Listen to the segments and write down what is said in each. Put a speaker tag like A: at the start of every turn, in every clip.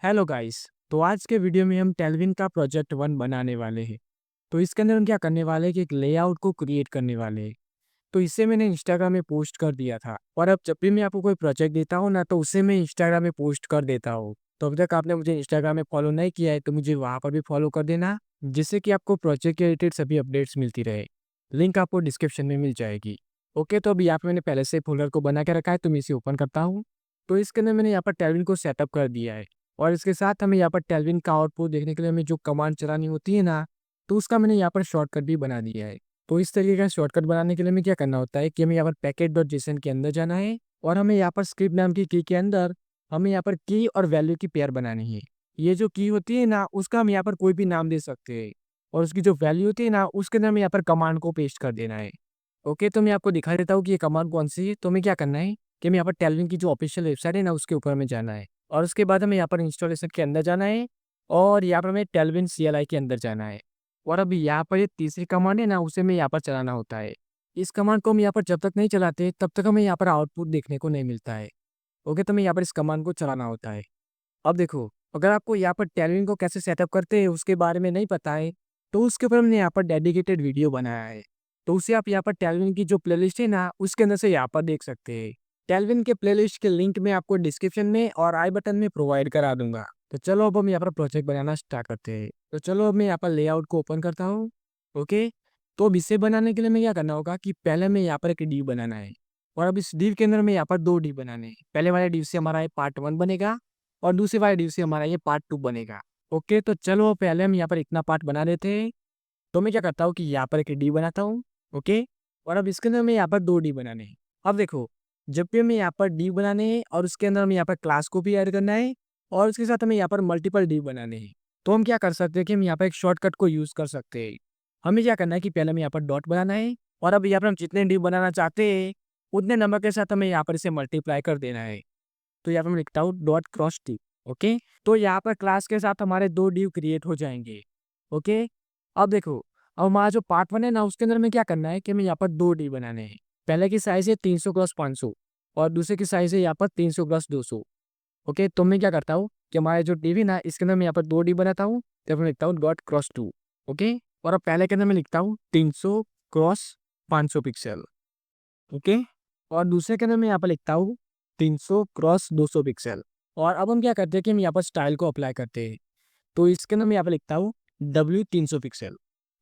A: Hello guys. तो आज के वीडियो में हम टेलविन का प्रोजेक्ट 1 बनाने वाले हैं। तो इसके अंदर हम क्या करने वाले हैं कि एक लेआउट को क्रिएट करने वाले हैं। तो इसे मैंने इंस्टाग्राम में पोस्ट कर दिया था और अब जब भी मैं आपको कोई प्रोजेक्ट देता हूँ ना, तो उसे मैं इंस्टाग्राम में पोस्ट कर देता हूँ। तो अभी तक आपने मुझे इंस्टाग्राम में फॉलो नहीं किया है तो मुझे वहाँ पर भी फॉलो कर देना, जिससे कि आपको प्रोजेक्ट के रिलेटेड सभी अपडेट्स मिलती रहे। लिंक आपको डिस्क्रिप्शन में मिल जाएगी। ओके, तो अभी यहाँ पे मैंने पहले से फोल्डर को बना के रखा है, तो मैं इसे ओपन करता हूँ। तो इसके अंदर मैंने यहाँ पर टेलविन को सेटअप कर दिया है और इसके साथ हमें यहाँ पर टेलविन का आउटपुट देखने के लिए हमें जो कमांड चलानी होती है ना, तो उसका मैंने यहाँ पर शॉर्टकट भी बना दिया है। तो इस तरीके का शॉर्टकट बनाने के लिए हमें क्या करना होता है कि हमें यहाँ पर पैकेट.जेसन के अंदर जाना है और हमें यहाँ पर स्क्रिप्ट नाम की की के अंदर हमें यहाँ पर की और वैल्यू की पेयर बनानी है। ये जो की होती है ना, उसका हम यहाँ पर कोई भी नाम दे सकते हैं और उसकी जो वैल्यू होती है ना, उसके अंदर हमें यहाँ पर कमांड को पेस्ट कर देना है। ओके, तो मैं आपको दिखा देता हूँ कि ये कमांड कौन सी है। तो हमें क्या करना है कि हमें यहाँ पर टेलविन की जो ऑफिशियल वेबसाइट है ना, उसके ऊपर हमें जाना है और उसके बाद हमें यहाँ पर इंस्टॉलेशन के अंदर जाना है और यहाँ पर हमें टेलविन CLI के अंदर जाना है। और अभी यहाँ पर ये तीसरी कमांड है ना, उसे हमें यहाँ पर चलाना होता है। इस कमांड को हम यहाँ पर जब तक नहीं चलाते तब तक हमें यहाँ पर आउटपुट देखने को नहीं मिलता है। ओके, तो हमें यहाँ पर इस कमांड को चलाना होता है। अब देखो, अगर आपको यहाँ पर टेलविन को कैसे सेटअप करते हैं उसके बारे में नहीं पता है, तो उसके ऊपर हमने यहाँ पर डेडिकेटेड वीडियो बनाया है। तो उसे आप यहाँ पर टेलविन की जो प्लेलिस्ट है ना, उसके अंदर से यहाँ पर देख सकते हैं। टेलविन के प्लेलिस्ट के लिंक मैं आपको डिस्क्रिप्शन में और आई बटन में प्रोवाइड करा दूंगा। तो चलो अब हम यहाँ पर प्रोजेक्ट बनाना स्टार्ट करते हैं। तो चलो अब मैं यहाँ पर लेआउट को ओपन करता हूँ। ओके, तो अब इसे बनाने के लिए मैं क्या करना होगा कि पहले मैं यहाँ पर एक डिव बनाना है और अब इस डिव के अंदर में यहाँ पर 2 डिव बनाने हैं। पहले वाले डिव से हमारा ये पार्ट 1 बनेगा और दूसरे वाले डिव से हमारा ये पार्ट 2 बनेगा। ओके, तो चलो पहले हम यहाँ पर इतना पार्ट बना लेते हैं। तो मैं क्या करता हूँ कि यहाँ पर एक डी बनाता हूँ। ओके, और अब इसके अंदर मैं यहाँ पर 2 डी बनाने हैं। अब देखो, जब भी हमें यहाँ पर डी बनाने हैं और उसके अंदर हमें यहाँ पर क्लास को भी ऐड करना है और उसके साथ हमें यहाँ पर मल्टीपल डी बनाने हैं, तो हम क्या कर सकते हैं कि हम यहाँ पर एक शॉर्टकट को यूज़ कर सकते हैं। हमें क्या करना है कि पहले हमें यहाँ पर डॉट बनाना है और अब यहाँ पर हम जितने डी बनाना चाहते हैं उतने नंबर के साथ हमें यहाँ पर इसे मल्टीप्लाई कर देना है। तो यहाँ पर मैं लिखता हूँ डॉट क्रॉस डी। ओके, तो यहाँ पर क्लास के साथ हमारे 2 डिव क्रिएट हो जाएंगे। ओके, अब देखो, अब हमारा जो पार्ट 1 है ना, उसके अंदर में क्या करना है कि हमें यहाँ पर 2 डिव बनाने हैं। पहले की साइज है 300 क्रॉस 500 और दूसरे की साइज है यहाँ पर 300 क्रॉस 200। ओके, तो मैं क्या करता हूँ कि हमारे जो डिव है ना, इसके अंदर मैं यहाँ पर 2 डिव बनाता हूँ, तो मैं लिखता हूँ डॉट क्रॉस 2। ओके, और अब पहले के अंदर मैं लिखता हूँ 300 क्रॉस 500 पिक्सल। ओके, और दूसरे के अंदर मैं यहाँ पर लिखता हूँ 300 क्रॉस 200 पिक्सल। और अब हम क्या करते हैं कि हम यहाँ पर स्टाइल को अप्लाई करते हैं। तो इसके अंदर मैं यहाँ पर लिखता हूँ W 300 पिक्सल।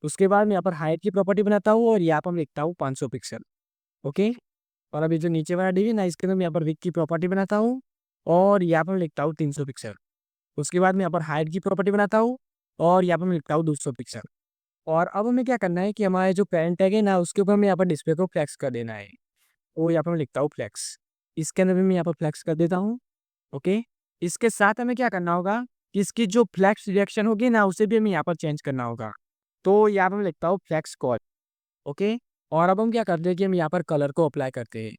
A: उसके बाद मैं यहाँ पर हाइट की प्रॉपर्टी बनाता हूँ और यहाँ पर मैं लिखता हूँ 500 पिक्सल। ओके, और अभी जो नीचे वाला डिव है ना, इसके अंदर मैं यहाँ पर विक की प्रॉपर्टी बनाता हूँ और यहाँ पर मैं लिखता हूँ 300 पिक्सल। उसके बाद मैं यहाँ पर हाइट की प्रॉपर्टी बनाता हूँ और यहाँ पर मैं लिखता हूँ 200 पिक्सल। और अब हमें क्या करना है कि हमारे जो पेरेंट टैग है ना, उसके ऊपर हमें यहाँ पर डिस्प्ले को फ्लैक्स कर देना है। वो यहाँ पर मैं लिखता हूँ फ्लेक्स। इसके अंदर भी मैं यहाँ पर फ्लेक्स कर देता हूँ। ओके, इसके साथ हमें क्या करना होगा कि इसकी जो फ्लेक्स रिएक्शन होगी ना, उसे भी हमें यहाँ पर चेंज करना होगा। तो यहाँ पर मैं लिखता हूँ फ्लेक्स कॉल। ओके, और अब हम क्या करते हैं कि हम यहाँ पर कलर को अप्लाई करते हैं।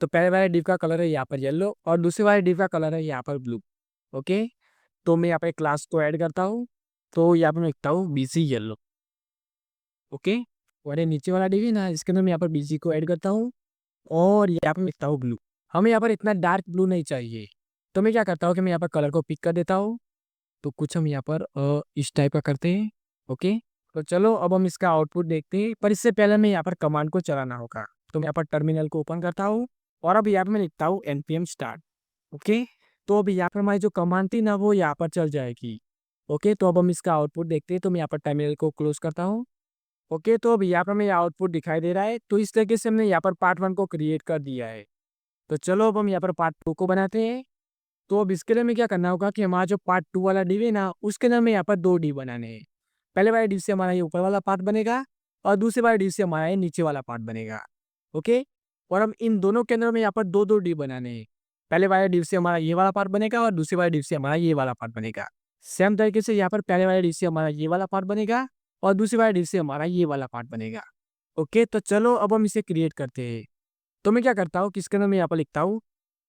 A: तो पहले वाले डिव का कलर है यहाँ पर येलो और दूसरे वाले डिव का कलर है यहाँ पर ब्लू। ओके, तो मैं यहाँ पर क्लास को ऐड करता हूँ। तो यहाँ पर मैं लिखता हूँ BC येलो। ओके, और ये नीचे वाला डिव है ना, इसके अंदर मैं यहाँ पर BC को ऐड करता हूँ और यहाँ पे लिखता हूँ ब्लू। हमें यहाँ पर इतना डार्क ब्लू नहीं चाहिए, तो मैं क्या करता हूँ कि मैं यहाँ पर कलर को पिक कर देता हूँ। तो कुछ हम यहाँ पर इस टाइप का करते हैं। ओके, तो चलो अब हम इसका आउटपुट देखते हैं, पर इससे पहले हमें यहाँ पर कमांड को चलाना होगा। तो मैं यहाँ पर टर्मिनल को ओपन करता हूँ और अब यहाँ पर मैं लिखता हूँ npm start। ओके, तो अब यहाँ पर हमारी जो कमांड थी ना, वो यहाँ पर चल जाएगी। ओके, तो अब हम इसका आउटपुट देखते हैं। तो मैं यहाँ पर टर्मिनल को क्लोज करता हूँ। ओके, तो अब यहाँ पर हमें आउटपुट दिखाई दे रहा है। तो इस तरीके से हमने यहाँ पर पार्ट 1 को क्रिएट कर दिया है। तो चलो अब हम यहाँ पर पार्ट 2 को बनाते हैं। तो अब इसके लिए हमें क्या करना होगा कि हमारा जो पार्ट 2 वाला डिव है ना, उसके अंदर हमें यहाँ पर 2 डिव बनाने हैं। पहले वाले डिव से हमारा ये ऊपर वाला पार्ट बनेगा और दूसरे वाले डिव से हमारा ये नीचे वाला पार्ट बनेगा। ओके, और हम इन दोनों के अंदर में यहाँ पर 2-2 डिव बनाने हैं। पहले वाले डिव से हमारा ये वाला पार्ट बनेगा और दूसरे वाले डिव से हमारा ये वाला पार्ट बनेगा। सेम तरीके से यहाँ पर पहले वाले डिव से हमारा ये वाला पार्ट बनेगा और दूसरे वाले डिव से हमारा ये वाला पार्ट बनेगा। ओके, तो चलो अब हम इसे क्रिएट करते हैं। तो मैं क्या करता हूँ कि इसके अंदर मैं यहाँ पर लिखता हूँ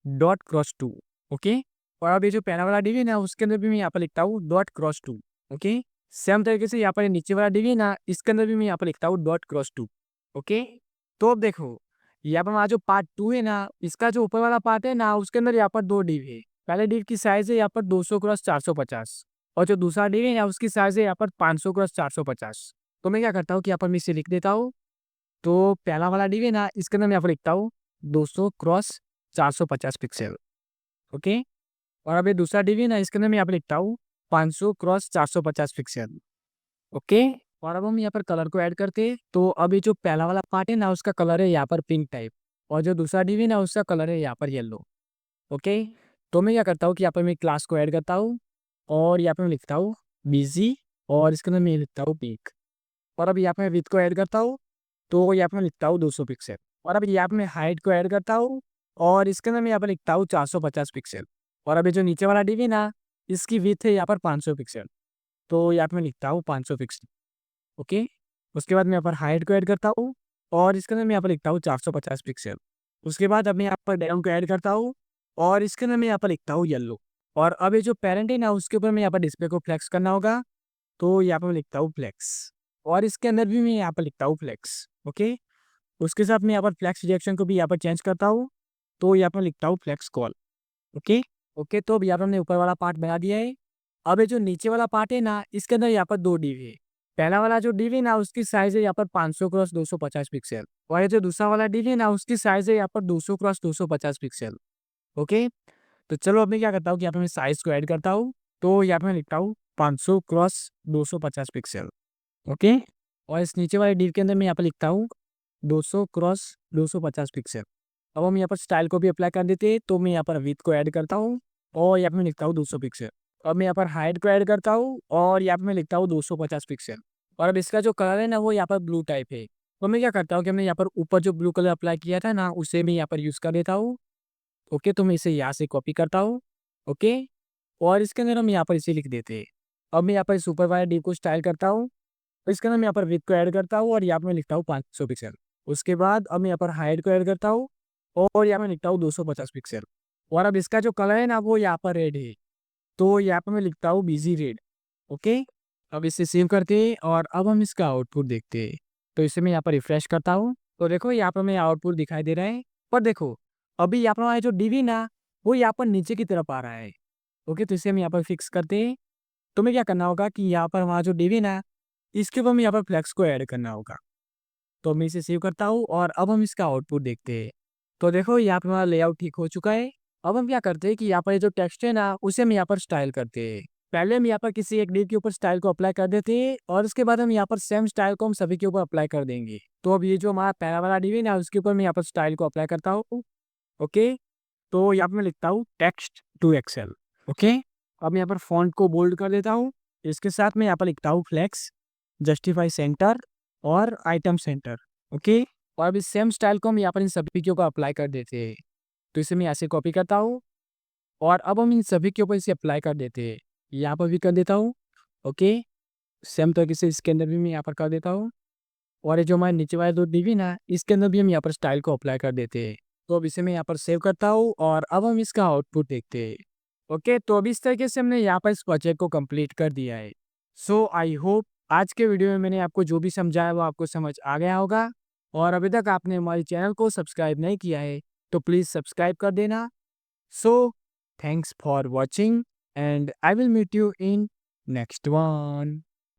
A: डॉट क्रॉस 2। ओके, और अब ये जो पहला वाला डिव है ना, उसके अंदर भी मैं यहाँ पर लिखता हूँ डॉट क्रॉस 2। ओके, सेम तरीके से यहाँ पर नीचे वाला डिव है ना, इसके अंदर भी मैं यहाँ पर लिखता हूँ डॉट क्रॉस 2। ओके, तो अब देखो, यहाँ पर हमारा जो पार्ट 2 है ना, इसका जो ऊपर वाला पार्ट है ना, उसके अंदर यहाँ पर 2 डिव है पहले डिव की साइज़ है यहाँ पर 200 क्रॉस 450 और जो दूसरा डिव है ना उसकी साइज़ है यहाँ पर 500 क्रॉस 450। तो मैं क्या करता हूँ कि यहाँ पर मैं इसे लिख देता हूँ। तो पहला वाला डिव है ना इसके अंदर मैं यहाँ पर लिखता हूँ 200 क्रॉस 450 पिक्सल। ओके। और अब ये दूसरा डिव है ना इसके अंदर मैं यहाँ पर लिखता हूँ 500 क्रॉस 450 पिक्सल। ओके। और अब हम यहाँ पर कलर को ऐड करते हैं। तो अब ये जो पहला वाला पार्ट है ना उसका कलर है यहाँ पर पिंक टाइप और जो दूसरा डिव है ना उसका कलर है यहाँ पर येलो। ओके। तो मैं क्या करता हूँ कि यहाँ पर मैं क्लास को ऐड करता हूँ और यहाँ पे मैं लिखता हूँ बिजी और इसके अंदर मैं लिखता हूँ पिक। और अब यहाँ पे मैं विथ को ऐड करता हूँ तो यहाँ पे मैं लिखता हूँ 200 पिक्सल। और अब यहाँ पे मैं हाइट को ऐड करता हूँ और इसके अंदर मैं यहाँ पे लिखता हूँ 450 पिक्सल। और अभी जो नीचे वाला डिव है ना इसकी विथ है यहाँ पर 500 पिक्सल। तो यहाँ पे मैं लिखता हूँ 500 पिक्सल। ओके। उसके बाद मैं यहाँ पर हाइट को ऐड करता हूँ और इसके अंदर मैं यहाँ पर लिखता हूँ 450 पिक्सल। उसके बाद अब मैं यहाँ पर बैकग्राउंड को ऐड करता हूँ और इसके अंदर मैं यहाँ पर लिखता हूँ येलो। और अब ये जो पेरेंट है ना उसके ऊपर मैं यहाँ पर डिस्प्ले को फ्लेक्स करना होगा। तो यहाँ पर मैं लिखता हूँ फ्लेक्स और इसके अंदर भी मैं यहाँ पर लिखता हूँ फ्लेक्स। ओके। उसके साथ मैं यहाँ पर फ्लेक्स रिएक्शन को भी यहाँ पर चेंज करता हूँ। तो यहाँ पर लिखता हूँ फ्लेक्स कॉल। ओके। ओके। तो अब यहाँ पर हमने ऊपर वाला पार्ट बना दिया है। अब ये जो नीचे वाला पार्ट है ना इसके अंदर यहाँ पर दो डिव है। पहला वाला जो डिव है ना उसकी साइज है यहाँ पर 500 क्रॉस 250 पिक्सल और ये जो दूसरा वाला डिव है ना उसकी साइज है यहाँ पर 200 क्रॉस 250 पिक्सल। ओके। तो चलो अब मैं क्या करता हूँ कि यहाँ पे मैं साइज को ऐड करता हूँ। तो यहाँ पे मैं लिखता हूँ 500 क्रॉस 250 पिक्सल। ओके। और इस नीचे वाले डिव के अंदर मैं यहाँ पर लिखता हूँ 200 क्रॉस 250 पिक्सल। अब हम यहाँ पर स्टाइल को भी अप्लाई कर देते हैं। तो मैं यहाँ पर विथ को ऐड करता हूँ और यहाँ पे मैं लिखता हूँ 200 पिक्सल। अब मैं यहाँ पर हाइट को ऐड करता हूँ और यहाँ पे मैं लिखता हूँ 250 पिक्सल। और अब इसका जो कलर है ना वो यहाँ पर ब्लू टाइप है। तो मैं क्या करता हूँ कि हमने यहाँ पर ऊपर जो ब्लू कलर अप्लाई किया था ना उसे मैं यहाँ पर यूज़ कर देता हूँ। ओके। तो मैं इसे यहाँ से कॉपी करता हूँ। ओके। और इसके अंदर हम यहाँ पर इसे लिख देते हैं। अब मैं यहाँ पर सुपर वायर डी को स्टाइल करता हूँ। तो इसके अंदर मैं यहाँ पर विथ को ऐड करता हूँ और यहाँ पर मैं लिखता हूँ 500 पिक्सल। उसके बाद अब मैं यहाँ पर हाइट को ऐड करता हूँ और यहाँ पर लिखता हूँ 250 पिक्सल। और अब इसका जो कलर है ना वो यहाँ पर रेड है। तो यहाँ पर मैं लिखता हूँ बिजी रेड। ओके। अब इसे सेव करते हैं और अब हम इसका आउटपुट देखते हैं। तो इसे मैं यहाँ पर रिफ्रेश करता हूँ। तो देखो यहाँ पर मैं आउटपुट दिखाई दे रहा है। पर देखो अभी यहाँ पर हमारा जो डीवी ना वो यहाँ पर नीचे की तरफ आ रहा है। ओके। तो इसे हम यहाँ पर फिक्स करते हैं। तो मैं क्या करना होगा कि यहाँ पर हमारा जो डीवी ना इसके ऊपर हमें यहाँ पर फ्लेक्स को ऐड करना होगा। तो मैं इसे सेव करता हूँ और अब हम इसका आउटपुट देखते हैं। तो देखो यहाँ पे हमारा लेआउट ठीक हो चुका है। अब हम क्या करते हैं कि यहाँ पर ये जो टेक्स्ट है ना उसे हम यहाँ पर स्टाइल करते हैं। पहले हम यहाँ पर किसी एक डिव के ऊपर स्टाइल को अप्लाई कर देते हैं और उसके बाद हम यहाँ पर सेम स्टाइल को हम सभी के ऊपर अप्लाई कर देंगे। तो अब ये जो हमारा पहला वाला डिव है ना उसके ऊपर मैं यहाँ पर स्टाइल को अप्लाई करता हूँ। ओके। तो यहाँ पे मैं लिखता हूँ टेक्स्ट टू एक्सेल। ओके। अब मैं यहाँ पर फॉन्ट को बोल्ड कर देता हूँ। इसके साथ मैं यहाँ पर लिखता हूँ फ्लेक्स जस्टिफाई सेंटर और आइटम सेंटर। ओके। और अब इस सेम स्टाइल को हम यहाँ पर इन सभी के ऊपर अप्लाई कर देते हैं। तो इसे मैं ऐसे कॉपी करता हूँ और अब हम इन सभी के ऊपर इसे अप्लाई कर देते हैं। यहाँ पर भी कर देता हूँ। ओके। सेम तरीके से इसके अंदर भी मैं यहाँ पर कर देता हूँ। और ये जो हमारे नीचे वाले दो डिव है ना इसके अंदर भी हम यहाँ पर स्टाइल को अप्लाई कर देते हैं। तो अब इसे मैं यहाँ पर सेव करता हूँ और अब हम इसका आउटपुट देखते हैं। ओके। तो अभी इस तरीके से हमने यहाँ पर इस प्रोजेक्ट को कंप्लीट कर दिया है। सो आई होप आज के वीडियो में मैंने आपको जो भी समझाया वो आपको समझ आ गया होगा। और अभी तक आपने हमारे चैनल को सब्सक्राइब नहीं किया है तो प्लीज़ सब्सक्राइब कर देना। So thanks for watching and I will meet you in next one.